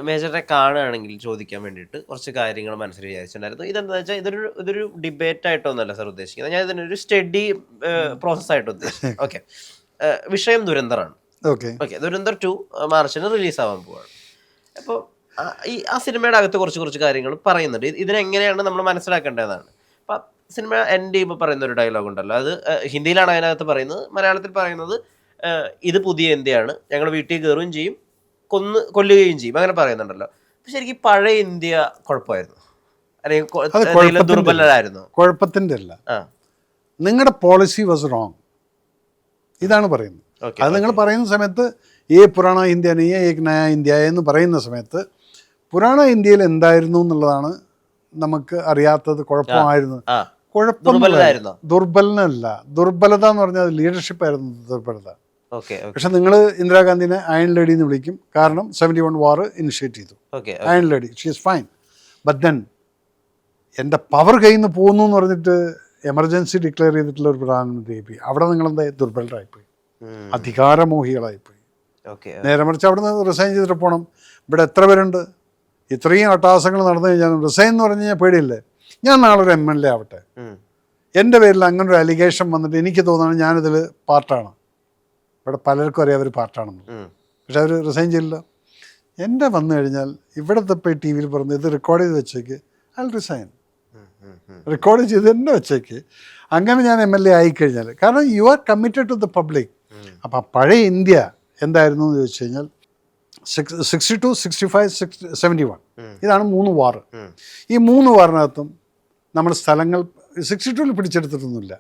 മേജറിനെ കാണുകയാണെങ്കിൽ ചോദിക്കാൻ വേണ്ടിയിട്ട് കുറച്ച് കാര്യങ്ങൾ മനസ്സിൽ വിചാരിച്ചിട്ടുണ്ടായിരുന്നു. ഇതെന്താ വെച്ചാൽ ഇതൊരു ഡിബേറ്റ് ആയിട്ടൊന്നുമല്ല സാർ ഉദ്ദേശിക്കുന്നത്. ഞാൻ ഇതിനൊരു സ്റ്റഡി പ്രോസസ്സായിട്ട് ഉദ്ദേശിക്കുന്നത്. ഓക്കെ, വിഷയം ദുരന്തറാണ്. ഓക്കെ, ദുരന്തർ 2 മാർച്ചിന് റിലീസാവാൻ പോവാണ്. അപ്പോൾ ആ സിനിമയുടെ അകത്ത് കുറച്ച് കാര്യങ്ങൾ പറയുന്നുണ്ട്. ഇതിനെങ്ങനെയാണ് നമ്മൾ മനസ്സിലാക്കേണ്ടതെന്നാണ്. അപ്പം സിനിമ എൻഡ് ചെയ്യുമ്പോൾ പറയുന്ന ഒരു ഡയലോഗ് ഉണ്ടല്ലോ, അത് ഹിന്ദിയിലാണ് അതിനകത്ത് പറയുന്നത്. മലയാളത്തിൽ പറയുന്നത് ഇത് പുതിയ ഇന്ത്യയാണ്, ഞങ്ങൾ വീട്ടിൽ കയറുകയും ചെയ്യും, കൊല്ലുകയും ചെയ്യും, അങ്ങനെ പറയുന്നുണ്ടല്ലോ. പക്ഷെ ശരിക്കും പഴയ ഇന്ത്യ കുഴപ്പമായിരുന്നു, അല്ലെങ്കിൽ ദുർബലരായിരുന്നു? കുഴപ്പത്തിൻ്റെ അല്ല, നിങ്ങളുടെ പോളിസി വാസ് റോങ്, ഇതാണ് പറയുന്നത്. അത് നിങ്ങൾ പറയുന്ന സമയത്ത് ഈ പുരാണ ഇന്ത്യ നീ ഏക് നയ ഇന്ത്യ എന്ന് പറയുന്ന സമയത്ത് പുരാണ ഇന്ത്യയിൽ എന്തായിരുന്നു എന്നുള്ളതാണ് നമുക്ക് അറിയാത്തത്. കുഴപ്പമായിരുന്നു, കുഴപ്പമില്ലായിരുന്നു, ദുർബലനല്ല. ദുർബലത എന്ന് പറഞ്ഞാൽ ലീഡർഷിപ്പ് ആയിരുന്നു ദുർബലത. പക്ഷെ നിങ്ങൾ ഇന്ദിരാഗാന്ധിനെ അയൺ ലേഡി എന്ന് വിളിക്കും, കാരണം 71 വാർ ഇനിഷ്യേറ്റ് ചെയ്തു. Iron lady, she is fine. But then എൻ്റെ പവർ കയ്യിൽ നിന്ന് പോകുന്നു എന്ന് പറഞ്ഞിട്ട് എമർജൻസി ഡിക്ലെയർ ചെയ്തിട്ടുള്ള ഒരു പ്രധാനമന്ത്രി, അവിടെ നിങ്ങളെന്താ ദുർബലരായിപ്പോയി, അധികാരമോഹികളായിപ്പോയി. നേരെ മറിച്ച് അവിടെ നിന്ന് റിസൈൻ ചെയ്തിട്ട് പോകണം. ഇവിടെ എത്ര പേരുണ്ട്, ഇത്രയും അട്ടഹാസങ്ങൾ നടന്നു കഴിഞ്ഞാൽ റിസൈൻ എന്ന് പറഞ്ഞു കഴിഞ്ഞാൽ പേടിയില്ലേ? ഞാൻ നാളെ ഒരു MLA ആവട്ടെ, എൻ്റെ പേരിൽ അങ്ങനെ ഒരു അലിഗേഷൻ വന്നിട്ട് എനിക്ക് തോന്നുന്നത് ഞാനിതിൽ പാർട്ടാണ്. ഇവിടെ പലർക്കും അറിയാം അവർ പാർട്ടാണെന്ന്, പക്ഷെ അവർ റിസൈൻ ചെയ്യില്ല. എൻ്റെ വന്നു കഴിഞ്ഞാൽ ഇവിടുത്തെ പോയി ടി വിയിൽ പറഞ്ഞ് ഇത് റെക്കോർഡ് ചെയ്ത് വെച്ചേക്ക്, അയാൾ റിസൈൻ റെക്കോർഡ് ചെയ്ത് തന്നെ വെച്ചേക്ക്. അങ്ങനെ ഞാൻ MLA ആയിക്കഴിഞ്ഞാൽ, കാരണം you are committed to the public. അപ്പം പഴയ ഇന്ത്യ എന്തായിരുന്നു എന്ന് ചോദിച്ചു കഴിഞ്ഞാൽ 62, 65, 71 ഇതാണ് 3 വാർ. ഈ 3 വാറിനകത്തും നമ്മൾ സ്ഥലങ്ങൾ 62 പിടിച്ചെടുത്തിട്ടൊന്നുമില്ല,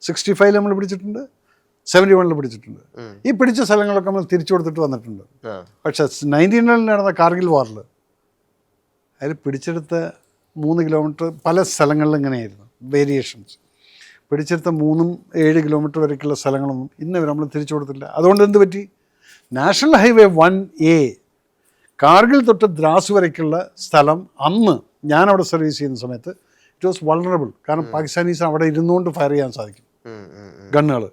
65 നമ്മൾ പിടിച്ചിട്ടുണ്ട്, 71 പിടിച്ചിട്ടുണ്ട്. ഈ പിടിച്ച സ്ഥലങ്ങളൊക്കെ നമ്മൾ തിരിച്ചു കൊടുത്തിട്ട് വന്നിട്ടുണ്ട്. പക്ഷെ 19 നടന്ന കാർഗിൽ വാറിൽ അതിൽ പിടിച്ചെടുത്ത 3 കിലോമീറ്റർ പല സ്ഥലങ്ങളിലും ഇങ്ങനെയായിരുന്നു വേരിയേഷൻസ്. പിടിച്ചെടുത്ത 3-7 കിലോമീറ്റർ വരയ്ക്കുള്ള സ്ഥലങ്ങളൊന്നും ഇന്ന് വരെ നമ്മൾ തിരിച്ചു കൊടുത്തില്ല. അതുകൊണ്ട് എന്ത് പറ്റി? നാഷണൽ ഹൈവേ 1A കാർഗിൽ തൊട്ട് ദ്രാസ് വരയ്ക്കുള്ള സ്ഥലം അന്ന് ഞാനവിടെ സർവീസ് ചെയ്യുന്ന സമയത്ത് ഇറ്റ് വാസ് വൾണറബിൾ. കാരണം പാകിസ്ഥാനീസ് അവിടെ ഇരുന്നുകൊണ്ട് ഫയർ ചെയ്യാൻ സാധിക്കും ഗണ്ണുകൾ.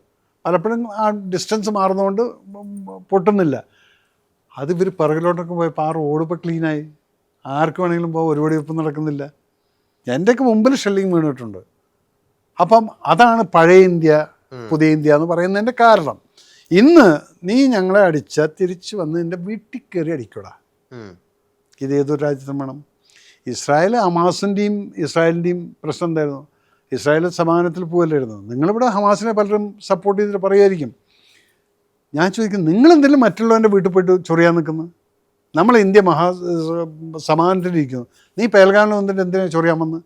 പലപ്പോഴും ആ ഡിസ്റ്റൻസ് മാറുന്നതുകൊണ്ട് പൊട്ടുന്നില്ല. അത് ഇവർ പിറകിലോട്ടൊക്കെ പോയപ്പോൾ ആ റോഡ് ഇപ്പോൾ ക്ലീനായി, ആർക്ക് വേണമെങ്കിലും പോകാൻ ഒരു വെടിവെപ്പ് നടക്കുന്നില്ല. എൻ്റെയൊക്കെ മുമ്പിൽ ഷെല്ലിങ് വീണിട്ടുണ്ട്. അപ്പം അതാണ് പഴയ ഇന്ത്യ പുതിയ ഇന്ത്യ എന്ന് പറയുന്നതിൻ്റെ കാരണം. ഇന്ന് നീ ഞങ്ങളെ അടിച്ചാൽ തിരിച്ച് വന്ന് നിൻ്റെ വീട്ടിൽ കയറി അടിക്കൂടാ. ഇത് ഏതൊരു രാജ്യത്തും വേണം. ഇസ്രായേൽ ഹമാസിൻ്റെയും ഇസ്രായേലിൻ്റെയും പ്രശ്നം എന്തായിരുന്നു? ഇസ്രായേൽ സമാധാനത്തിൽ പോകല്ലായിരുന്നു. നിങ്ങളിവിടെ ഹമാസിനെ പലരും സപ്പോർട്ട് ചെയ്തിട്ട് പറയുമായിരിക്കും. ഞാൻ ചോദിക്കും, നിങ്ങളെന്തെങ്കിലും മറ്റുള്ളവൻ്റെ വീട്ടിൽ പോയിട്ട് ചൊറിയാൻ നിൽക്കുന്നു? നമ്മൾ ഇന്ത്യ സമാധാനത്തിലിരിക്കുന്നു, നീ പേൽഗാമിൽ വന്നിട്ട് എന്തിനാ ചൊറിയാൻ വന്ന്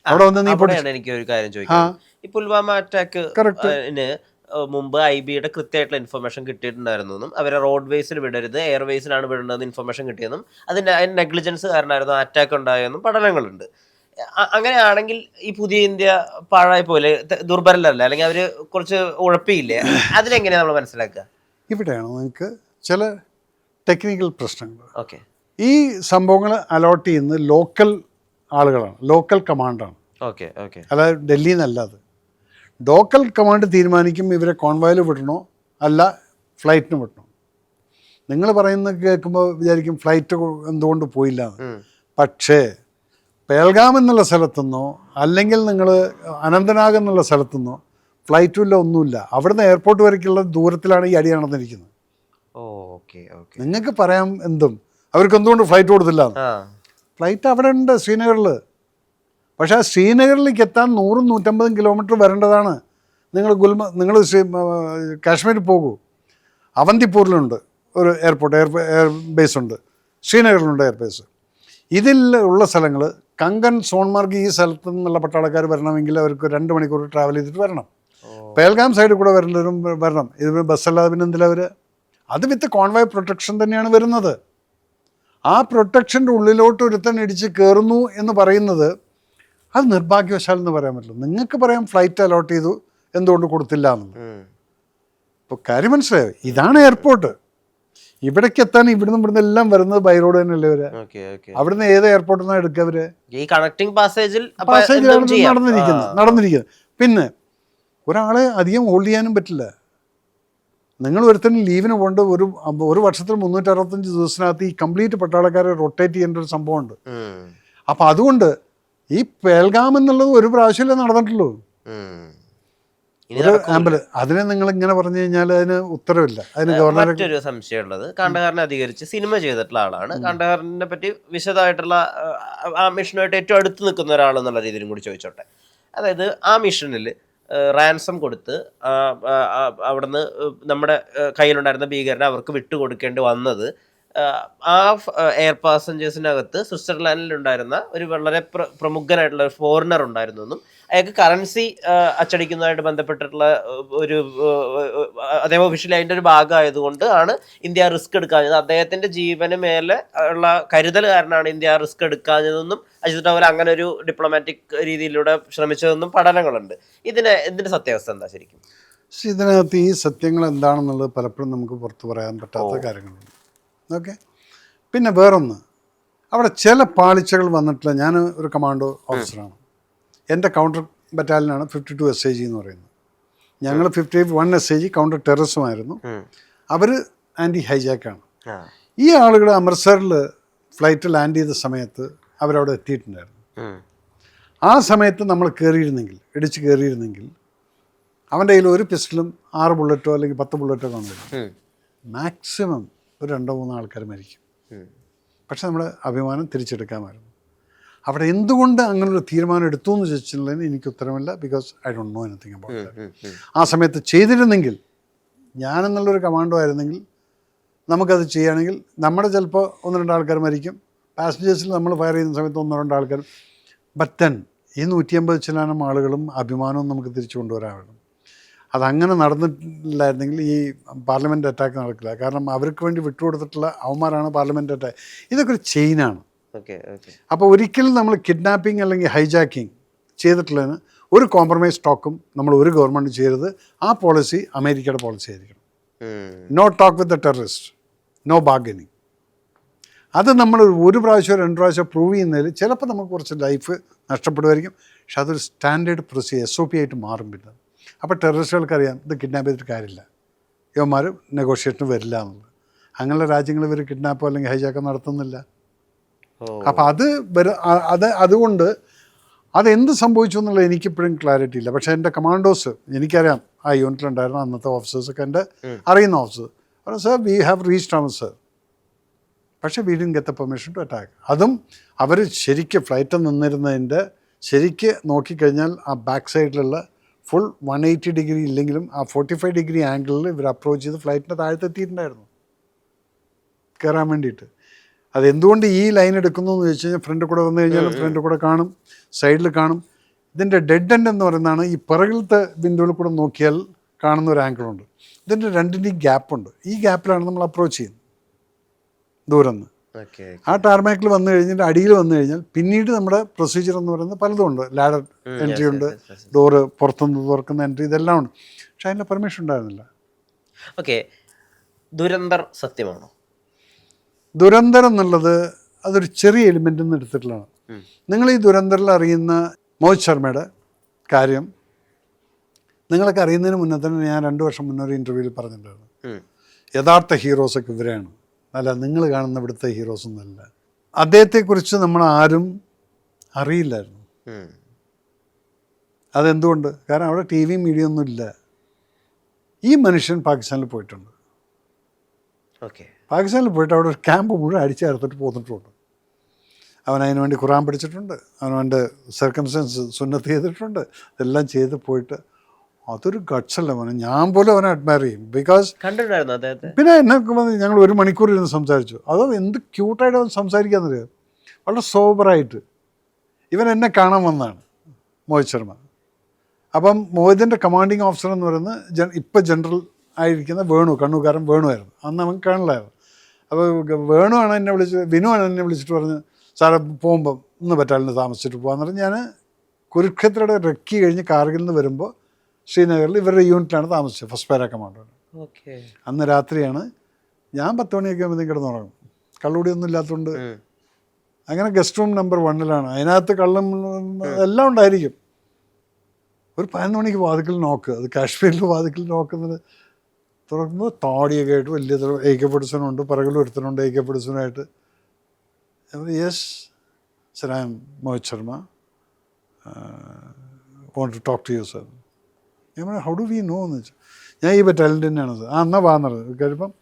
അവിടെ വന്ന്? നീ എനിക്കൊരു കാര്യം ചോദിക്കാം. ഈ പുൽവാമ അറ്റാക്ക് മുമ്പ് IB-യുടെ കൃത്യമായിട്ടുള്ള ഇൻഫർമേഷൻ കിട്ടിയിട്ടുണ്ടായിരുന്നു. അവരെ റോഡ് വേസിൽ വിടരുത്, എയർവേസിലാണ് വിടേണ്ടത് ഇൻഫർമേഷൻ കിട്ടിയെന്നും അതിൻ്റെ നെഗ്ലിജൻസ് കാരണമായിരുന്നു അറ്റാക്ക് ഉണ്ടായെന്നും പഠനങ്ങളുണ്ട്. അങ്ങനെയാണെങ്കിൽ ഈ പുതിയ ഇന്ത്യ പാഴായി പോലെ ദുർബലല്ല, അല്ലെങ്കിൽ അവർ കുറച്ച് ഉഴപ്പിയില്ലേ? അതിലെങ്ങനെയാണ് നമ്മൾ മനസ്സിലാക്കുക? ഇവിടെയാണ് നിങ്ങൾക്ക് ചില ടെക്നിക്കൽ പ്രശ്നങ്ങൾ. ഓക്കെ, ഈ സംഭവങ്ങൾ അലോട്ട് ചെയ്യുന്നത് ലോക്കൽ ആളുകളാണ്, ലോക്കൽ കമാൻഡാണ്. ഓക്കെ ഓക്കെ, അതായത് ഡൽഹിയിൽ നിന്നല്ല. അത് ലോക്കൽ കമാൻഡ് തീരുമാനിക്കും ഇവരെ കോൺവോയിൽ വിടണോ അല്ല ഫ്ലൈറ്റിന് വിടണോ. നിങ്ങൾ പറയുന്നത് കേൾക്കുമ്പോൾ വിചാരിക്കും ഫ്ലൈറ്റ് എന്തുകൊണ്ട് പോയില്ല എന്ന്. പക്ഷേ പേൽഗാം എന്നുള്ള സ്ഥലത്തുനിന്നോ അല്ലെങ്കിൽ നിങ്ങൾ അനന്തനാഗ് എന്നുള്ള സ്ഥലത്തുനിന്നോ ഫ്ലൈറ്റുമില്ല, ഒന്നുമില്ല. അവിടുന്ന് എയർപോർട്ട് വരയ്ക്കുള്ള ദൂരത്തിലാണ് ഈ അടി നടന്നിരിക്കുന്നത്. നിങ്ങൾക്ക് പറയാം എന്തും, അവർക്ക് എന്തുകൊണ്ട് ഫ്ലൈറ്റ് കൊടുത്തില്ല. ഫ്ലൈറ്റ് അവിടെ ഉണ്ട് ശ്രീനഗറിൽ. പക്ഷേ ആ ശ്രീനഗറിലേക്ക് എത്താൻ 100-150 കിലോമീറ്റർ വരേണ്ടതാണ്. നിങ്ങൾ കാശ്മീരിൽ പോകൂ, അവന്തിപ്പൂരിലുണ്ട് ഒരു എയർപോർട്ട്, എയർ ബേസ് ഉണ്ട്, ശ്രീനഗറിലുണ്ട് എയർ ബേസ്. ഇതിൽ ഉള്ള സ്ഥലങ്ങൾ കങ്കൻ, സോൺമാർഗ്, ഈ സ്ഥലത്തു നിന്നുള്ള പട്ടാളക്കാർ വരണമെങ്കിൽ അവർക്ക് 2 മണിക്കൂർ ട്രാവൽ ചെയ്തിട്ട് വരണം. പേൽഗാം സൈഡിൽ കൂടെ വരേണ്ടവരും വരണം. ഇത് ബസ്സല്ലാതെ പിന്നെ എന്തിനാ അവർ? അത് വിത്ത് കോൺവോയ് പ്രൊട്ടക്ഷൻ തന്നെയാണ് വരുന്നത്. ആ പ്രൊട്ടക്ഷൻ്റെ ഉള്ളിലോട്ട് ഒരുത്തൻ ഇടിച്ച് കയറുന്നു എന്ന് പറയുന്നത് അത് നിർഭാഗ്യവശാൽ എന്ന് പറയാൻ പറ്റില്ല. നിങ്ങൾക്ക് പറയാം ഫ്ലൈറ്റ് അലോട്ട് ചെയ്തു, എന്തുകൊണ്ട് കൊടുത്തില്ല എന്നുള്ളത്. ഇപ്പോൾ കാര്യം മനസ്സിലായോ? ഇതാണ് എയർപോർട്ട്. ഇവിടേക്ക് എത്താൻ ഇവിടുന്ന് എല്ലാം വരുന്നത് ബൈ റോഡ് തന്നെയല്ലേ വരെ. അവിടുന്ന് ഏത് എയർപോർട്ടിൽ നിന്നാണ് എടുക്കുക അവര്? ഈ കണക്ടിംഗ് പാസേജിൽ നടന്നിരിക്കുന്നത്. പിന്നെ ഒരാളെ അധികം ഹോൾഡ് ചെയ്യാനും പറ്റില്ല. നിങ്ങൾ ഒരുത്തന്നെ ലീവിന് കൊണ്ട് ഒരു വർഷത്തിൽ 365 ദിവസത്തിനകത്ത് ഈ കംപ്ലീറ്റ് പട്ടാളക്കാരെ റൊട്ടേറ്റ് ചെയ്യേണ്ട ഒരു സംഭവമുണ്ട്. അപ്പം അതുകൊണ്ട് ഈ പേൽഗാം എന്നുള്ളത് ഒരു പ്രാവശ്യമല്ലേ നടന്നിട്ടുള്ളൂ. അതിനെ നിങ്ങൾ ഇങ്ങനെ പറഞ്ഞു കഴിഞ്ഞാൽ അതിന് ഉത്തരവില്ല. അതിന് ഗവർണർ മറ്റൊരു സംശയമുള്ളത്, കാണ്ഡഹാറിനെ അധികരിച്ച് സിനിമ ചെയ്തിട്ടുള്ള ആളാണ്. കാണ്ഡഹാറിനെ പറ്റി വിശദമായിട്ടുള്ള ആ മിഷനുമായിട്ട് ഏറ്റവും അടുത്ത് നിൽക്കുന്ന ഒരാളെന്നുള്ള രീതിയിലും കൂടി ചോദിച്ചോട്ടെ. അതായത് ആ മിഷനിൽ റാൻസം കൊടുത്ത് അവിടുന്ന് നമ്മുടെ കയ്യിലുണ്ടായിരുന്ന ഭീകരനെ അവർക്ക് വിട്ടുകൊടുക്കേണ്ടി വന്നത് ആ എയർ പാസഞ്ചേഴ്സിനകത്ത് സ്വിറ്റ്സർലാൻഡിലുണ്ടായിരുന്ന ഒരു വളരെ പ്രമുഖനായിട്ടുള്ള ഒരു ഫോറിനർ ഉണ്ടായിരുന്നു എന്നും അയാൾക്ക് കറൻസി അച്ചടിക്കുന്നതായിട്ട് ബന്ധപ്പെട്ടിട്ടുള്ള ഒരു അദ്ദേഹം ഒഫീഷ്യലി അതിൻ്റെ ഒരു ഭാഗമായതുകൊണ്ട് ആണ് ഇന്ത്യ റിസ്ക് എടുക്കാഞ്ഞത്. അദ്ദേഹത്തിൻ്റെ ജീവന് മേലെ ഉള്ള കരുതൽ കാരണമാണ് ഇന്ത്യ റിസ്ക് എടുക്കാഞ്ഞതെന്നും അജിത് ഡോവൽ അങ്ങനെ ഒരു ഡിപ്ലോമാറ്റിക് രീതിയിലൂടെ ശ്രമിച്ചതെന്നും പഠനങ്ങളുണ്ട്. ഇതിൻ്റെ സത്യാവസ്ഥ എന്താ ശരിക്കും? ഇതിനകത്ത് ഈ സത്യങ്ങൾ എന്താണെന്നുള്ളത് പലപ്പോഴും നമുക്ക് പുറത്ത് പറയാൻ പറ്റാത്ത കാര്യങ്ങളുണ്ട്. ഓക്കെ. പിന്നെ വേറൊന്ന്, അവിടെ ചില പാളിച്ചകൾ വന്നിട്ടില്ല. ഞാൻ ഒരു കമാൻഡോ ഓഫീസറാണ്. എൻ്റെ കൗണ്ടർ ബറ്റാലിയനാണ് 52 SAG എന്ന് പറയുന്നത്. ഞങ്ങൾ 51 SAG കൗണ്ടർ ടെററിസമായിരുന്നു. അവർ ആൻറ്റി ഹൈജാക്കാണ്. ഈ ആളുകൾ അമൃത്സറിൽ ഫ്ലൈറ്റ് ലാൻഡ് ചെയ്ത സമയത്ത് അവരവിടെ എത്തിയിട്ടുണ്ടായിരുന്നു. ആ സമയത്ത് നമ്മൾ ഇടിച്ച് കയറിയിരുന്നെങ്കിൽ അവൻ്റെ കയ്യിൽ ഒരു പിസ്റ്റലും 6 ബുള്ളറ്റോ അല്ലെങ്കിൽ 10 ബുള്ളറ്റോ കാണുമായിരുന്നു. മാക്സിമം ഒരു 2-3 ആൾക്കാർ മരിക്കും. പക്ഷെ നമ്മുടെ അഭിമാനം തിരിച്ചെടുക്കാമായിരുന്നു. അവിടെ എന്തുകൊണ്ട് അങ്ങനൊരു തീരുമാനം എടുത്തു എന്ന് ചോദിച്ചിട്ടുള്ളതിന് എനിക്ക് ഉത്തരമില്ല. Because I don't know anything about that. ആ സമയത്ത് ചെയ്തിരുന്നെങ്കിൽ, ഞാനെന്നുള്ളൊരു കമാൻഡോ ആയിരുന്നെങ്കിൽ നമുക്കത് ചെയ്യുകയാണെങ്കിൽ നമ്മുടെ ചിലപ്പോൾ 1-2 ആൾക്കാർ മരിക്കും. പാസഞ്ചേഴ്സിൽ നമ്മൾ ഫയർ ചെയ്യുന്ന സമയത്ത് 1-2 ആൾക്കാർ. ബട്ട് ദെൻ ഈ 150 ചില്ലാനം ആളുകളും അഭിമാനവും നമുക്ക് തിരിച്ചു കൊണ്ടുവരാൻ. അതങ്ങനെ നടന്നിട്ടില്ലായിരുന്നെങ്കിൽ ഈ പാർലമെൻറ്റ് അറ്റാക്ക് നടക്കില്ല. കാരണം അവർക്ക് വേണ്ടി വിട്ടുകൊടുത്തിട്ടുള്ള അവന്മാരാണ് പാർലമെൻറ്റ് അറ്റാക്ക്. ഇതൊക്കെ ഒരു ചെയിനാണ്. അപ്പോൾ ഒരിക്കലും നമ്മൾ കിഡ്നാപ്പിംഗ് അല്ലെങ്കിൽ ഹൈജാക്കിങ് ചെയ്തിട്ടുള്ളതിന് ഒരു കോംപ്രമൈസ് ടോക്കും നമ്മൾ ഒരു ഗവൺമെൻറ് ചെയ്യരുത്. ആ പോളിസി അമേരിക്കയുടെ പോളിസി ആയിരിക്കണം. No talk with the terrorist, no bargaining. അത് നമ്മൾ ഒരു പ്രാവശ്യം 2 പ്രാവശ്യം പ്രൂവ് ചെയ്യുന്നതിൽ ചിലപ്പോൾ നമുക്ക് കുറച്ച് ലൈഫ് നഷ്ടപ്പെടുമായിരിക്കും. പക്ഷെ അതൊരു സ്റ്റാൻഡേർഡ് പ്രൊസീജിയർ SOP ആയിട്ട് മാറും. പിന്നെ അപ്പോൾ ടെററിസ്റ്റുകൾക്കറിയാം ഇത് കിഡ്നാപ്പ് ചെയ്തിട്ട് കാര്യമില്ല, ഇവന്മാർ നെഗോഷിയേഷന് വരില്ല എന്നുള്ളത്. അങ്ങനെയുള്ള രാജ്യങ്ങൾ ഇവർ കിഡ്നാപ്പോ അല്ലെങ്കിൽ ഹൈജാക്കോ നടത്തുന്നില്ല. അപ്പം അതുകൊണ്ട് അതെന്ത് സംഭവിച്ചു എന്നുള്ളത് എനിക്കിപ്പോഴും ക്ലാരിറ്റി ഇല്ല. പക്ഷേ എൻ്റെ കമാൻഡോസ്, എനിക്കറിയാം ആ യൂണിറ്റിലുണ്ടായിരുന്ന അന്നത്തെ ഓഫീസേഴ്സൊക്കെ എൻ്റെ അറിയുന്ന ഓഫീസേഴ്സ് പറഞ്ഞു, sir we have reached Amritsar, പക്ഷേ we didn't get the permission to attack. അതും അവർ ശരിക്ക് ഫ്ലൈറ്റ് നിന്നിരുന്നതിൻ്റെ ശരിക്ക് നോക്കിക്കഴിഞ്ഞാൽ ആ ബാക്ക് സൈഡിലുള്ള ഫുൾ 180 ഡിഗ്രി ഇല്ലെങ്കിലും ആ 45 ഡിഗ്രി ആംഗിളിൽ ഇവർ അപ്രോച്ച് ചെയ്ത് ഫ്ലൈറ്റിൻ്റെ താഴത്തെത്തിയിട്ടുണ്ടായിരുന്നു കയറാൻ വേണ്ടിയിട്ട്. അതെന്തുകൊണ്ട് ഈ ലൈൻ എടുക്കുന്നു എന്ന് ചോദിച്ചു കഴിഞ്ഞാൽ ഫ്രണ്ടിൽ കൂടെ വന്നു കഴിഞ്ഞാൽ ഫ്രണ്ടിൽ കൂടെ കാണും, സൈഡിൽ കാണും. ഇതിൻ്റെ ഡെഡ് എൻഡ് എന്ന് പറയുന്നതാണ് ഈ പിറകിലത്തെ വിൻഡോയിൽ കൂടെ നോക്കിയാൽ കാണുന്ന ഒരു ആംഗിളുണ്ട്. ഇതിൻ്റെ രണ്ടിൻ്റെയും ഗ്യാപ്പുണ്ട്. ഈ ഗ്യാപ്പിലാണ് നമ്മൾ അപ്രോച്ച് ചെയ്യുന്നത് ദൂരം നിന്ന്. ആ ടാർമാക്കിൽ വന്നു കഴിഞ്ഞിട്ട് അടിയിൽ വന്നു കഴിഞ്ഞാൽ പിന്നീട് നമ്മുടെ പ്രൊസീജിയർ എന്ന് പറയുന്നത് പലതും ഉണ്ട്. ലാഡർ എൻട്രി ഉണ്ട്, ഡോറ് പുറത്തുനിന്ന് തുറക്കുന്ന എൻട്രി, ഇതെല്ലാം ഉണ്ട്. പക്ഷെ അതിൻ്റെ പെർമിഷൻ ഉണ്ടായിരുന്നില്ല. ഓക്കെ, ദുരന്തർ സത്യമാണോ? ദുരന്തർ എന്നുള്ളത് അതൊരു ചെറിയ എലിമെൻ്റിൽ നിന്ന് എടുത്തിട്ടുള്ളതാണ്. നിങ്ങൾ ഈ ദുരന്തറിൽ അറിയുന്ന മോഹിത് ശർമ്മയുടെ കാര്യം നിങ്ങളൊക്കെ അറിയുന്നതിന് മുന്നേ തന്നെ ഞാൻ 2 വർഷം മുന്നേ ഒരു ഇൻ്റർവ്യൂവിൽ പറഞ്ഞിട്ടുണ്ടായിരുന്നു, യഥാർത്ഥ ഹീറോസൊക്കെ ഇവരാണ്, അല്ല നിങ്ങൾ കാണുന്ന ഇവിടുത്തെ ഹീറോസൊന്നുമല്ല. അദ്ദേഹത്തെക്കുറിച്ച് നമ്മൾ ആരും അറിയില്ലായിരുന്നു. അതെന്തുകൊണ്ട്? കാരണം അവിടെ TV മീഡിയ ഒന്നും ഇല്ല. ഈ മനുഷ്യൻ പാകിസ്ഥാനിൽ പോയിട്ടുണ്ട്. പാകിസ്ഥാനിൽ പോയിട്ട് അവിടെ ഒരു ക്യാമ്പ് മുഴുവൻ അടിച്ചേർത്തിട്ട് പോന്നിട്ടുണ്ട്. അവൻ അതിനു വേണ്ടി ഖുറാൻ പഠിച്ചിട്ടുണ്ട്, അവൻ്റെ സർക്കംസ്റ്റൻസ് സുന്നത്ത് ചെയ്തിട്ടുണ്ട്, ഇതെല്ലാം ചെയ്ത് പോയിട്ട് അതൊരു ഗട്ട്സല്ല മോനെ. ഞാൻ പോലും അവനെ അഡ്മയർ ചെയ്യും. ബിക്കോസ് കണ്ടിട്ടുണ്ടായിരുന്നു അദ്ദേഹത്തെ. പിന്നെ എന്നെ ഞങ്ങൾ 1 മണിക്കൂർ ഇരുന്ന് സംസാരിച്ചു. അതോ എന്ത് ക്യൂട്ടായിട്ട് അവൻ സംസാരിക്കാന്നറിയാം, വളരെ സോബറായിട്ട്. ഇവൻ എന്നെ കാണാൻ വന്നതാണ് മോഹിത് ശർമ്മ. അപ്പം മോഹിതിൻ്റെ കമാൻഡിങ് ഓഫീസർ എന്ന് പറയുന്നത് ഇപ്പം ജനറൽ ആയിരിക്കുന്ന വേണു, കണ്ണൂക്കാരൻ വേണുവായിരുന്നു. അന്ന് അവൻ കേണലായിരുന്നു. അപ്പോൾ വേണുവാണ് എന്നെ വിനുവാണ് എന്നെ വിളിച്ചിട്ട് പറഞ്ഞ്, സാറെ പോകുമ്പം ഇന്ന് ബറ്റാലിയന് താമസിച്ചിട്ട് പോകാമെന്ന് പറഞ്ഞ് ഞാൻ കുരുക്ഷേത്രയുടെ റെക്കി കഴിഞ്ഞ് കാർഗിൽ നിന്ന് വരുമ്പോൾ ശ്രീനഗറിൽ ഇവരുടെ യൂണിറ്റിലാണ് താമസിച്ചത്, ഫസ്റ്റ് പാരാ കമാൻഡർ. അന്ന് രാത്രിയാണ്. ഞാൻ 10 മണിയൊക്കെ ആകുമ്പോഴത്തേക്കും കിടന്നുറങ്ങും, കള്ളുകൂടിയൊന്നും ഇല്ലാത്തതുകൊണ്ട്. അങ്ങനെ ഗസ്റ്റ് റൂം നമ്പർ 1 അതിനകത്ത് കള്ളും എല്ലാം ഉണ്ടായിരിക്കും. ഒരു 11 മണിക്ക് വാതിക്കൽ നോക്ക്, അത് കാശ്മീരിൽ വാതിക്കൽ നോക്കുന്നത് തുറന്ന് താടിയൊക്കെ ആയിട്ട് വലിയ AK-47 ഉണ്ട്, പിറകിൽ ഒരുത്തനുണ്ട് AK-47 ആയിട്ട്. Yes sir, I am Mohit Sharma, want to talk to you sir. ഞാൻ പറഞ്ഞു ഹൗ ഡു വി നോ എന്ന് വെച്ചാൽ, ഞാൻ ഈ ബറ്റാലിയൻ തന്നെയാണ് സർ. എന്നാൽ വാന്നത് കഴിയുമ്പം.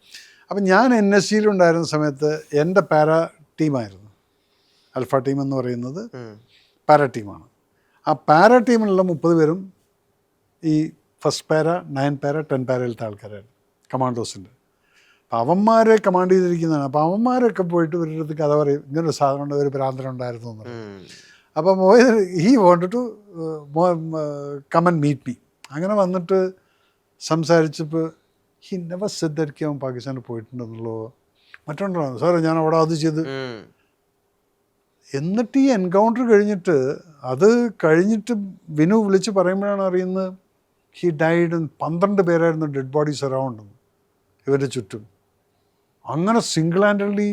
അപ്പം ഞാൻ NSCയിലുണ്ടായിരുന്ന സമയത്ത് എൻ്റെ പാരാ ടീമായിരുന്നു. ആൽഫ ടീം എന്ന് പറയുന്നത് പാരാ ടീമാണ്. ആ പാരാ ടീമിലുള്ള 30 പേരും ഈ ഫസ്റ്റ് പാര, 9 പാര, 10 പാരയിലത്തെ ആൾക്കാരായിരുന്നു, കമാൻഡോസിൻ്റെ. അപ്പം അവന്മാരെ കമാൻഡ് ചെയ്തിരിക്കുന്നതാണ്. അപ്പം അവന്മാരൊക്കെ പോയിട്ട് ഇവരുടെ അടുത്ത് കഥ പറയും, ഇങ്ങനൊരു സാധനം ഒരു ഭ്രാന്തനുണ്ടായിരുന്നു എന്ന് പറയും. അപ്പം Mohit he wanted to come and meet me. അങ്ങനെ വന്നിട്ട് സംസാരിച്ചപ്പോൾ ഹി നെവർ സെഡ് ദാറ്റ് അവൻ പാകിസ്ഥാനിൽ പോയിട്ടുണ്ടെന്നുള്ളോ മറ്റുണ്ടോ. സാറേ ഞാൻ അവിടെ അത് ചെയ്ത്. എന്നിട്ട് ഈ എൻകൗണ്ടർ കഴിഞ്ഞിട്ട്, അത് കഴിഞ്ഞിട്ട് വിനു വിളിച്ച് പറയുമ്പോഴാണ് അറിയുന്നത് ഹി ഡൈഡ്. 12 പേരായിരുന്നു ഡെഡ് ബോഡീസ് അറൗണ്ട് ഇവരുടെ ചുറ്റും. അങ്ങനെ സിംഗിൾ ഹാൻഡഡ്ലി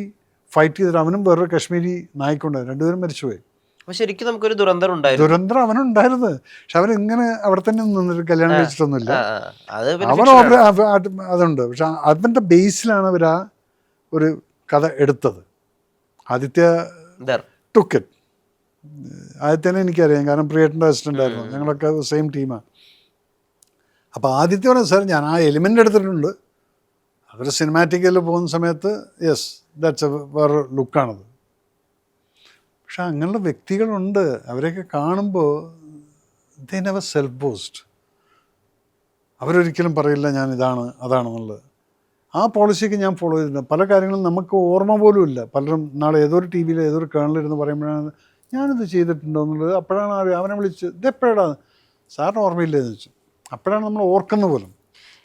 ഫൈറ്റ് ചെയ്തിട്ട് അവനും വേറൊരു കശ്മീരി നായിക്കുണ്ടായിരുന്നു, 2 പേരും മരിച്ചുപോയി. അപ്പോൾ ശരിക്കും നമുക്കൊരു ദുരന്തം ഉണ്ടായിരുന്നു. ദുരന്തം അവനുണ്ടായിരുന്നു. പക്ഷെ അവരിങ്ങനെ അവിടെ തന്നെ നിന്നിട്ട് കല്യാണം കഴിച്ചിട്ടൊന്നുമില്ല. അതുണ്ട്. പക്ഷെ അതിൻ്റെ ബേസിലാണ് അവർ ആ ഒരു കഥ എടുത്തത്. Aditya took it. ആദിത്യനെ എനിക്കറിയാം, കാരണം പ്രിയേട്ടൻ്റെ അസിസ്റ്റൻ്റ് ആയിരുന്നു, ഞങ്ങളൊക്കെ സെയിം ടീമാണ്. അപ്പോൾ ആദിത്യ പറഞ്ഞു സാർ ഞാൻ ആ എലിമെൻ്റ് എടുത്തിട്ടുണ്ട്, അതൊരു സിനിമാറ്റിക്കൽ പോകുന്ന സമയത്ത് യെസ് ദാറ്റ്സ് എ വേറെ ലുക്കാണത്. പക്ഷെ അങ്ങനെയുള്ള വ്യക്തികളുണ്ട്, അവരെയൊക്കെ കാണുമ്പോൾ ദേ നെവർ സെൽഫ് ബോസ്റ്റ്. അവരൊരിക്കലും പറയില്ല ഞാൻ ഇതാണ് അതാണെന്നുള്ളത്. ആ പോളിസിയൊക്കെ ഞാൻ ഫോളോ ചെയ്തിട്ടുണ്ട്. പല കാര്യങ്ങളും നമുക്ക് ഓർമ്മ പോലും ഇല്ല. പലരും നാളെ ഏതൊരു ടി വിയിൽ ഏതൊരു കേണലിരുന്ന് പറയുമ്പോഴാണ് ഞാനിത് ചെയ്തിട്ടുണ്ടോ എന്നുള്ളത്. അപ്പോഴാണ് അവനെ വിളിച്ച് ഇതെപ്പോഴാണ് സാറിന് ഓർമ്മയില്ലെന്ന് വെച്ചു. അപ്പോഴാണ് നമ്മൾ ഓർക്കുന്ന പോലും.